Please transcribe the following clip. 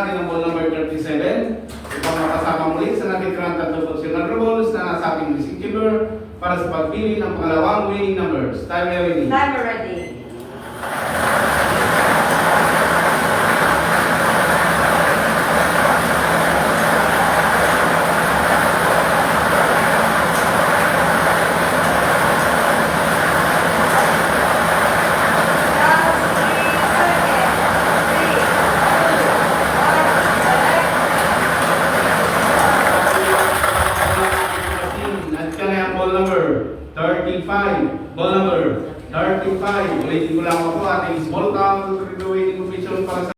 natin ang ball number 37 upang makasama muli sa natitirang tatlong positional balls na nasa ating missing chamber para sa pagpili ng pangalawang winning numbers. Time ready. Time ready. Ball number 35. Ulitin ko lang ako ating small count waiting official para sa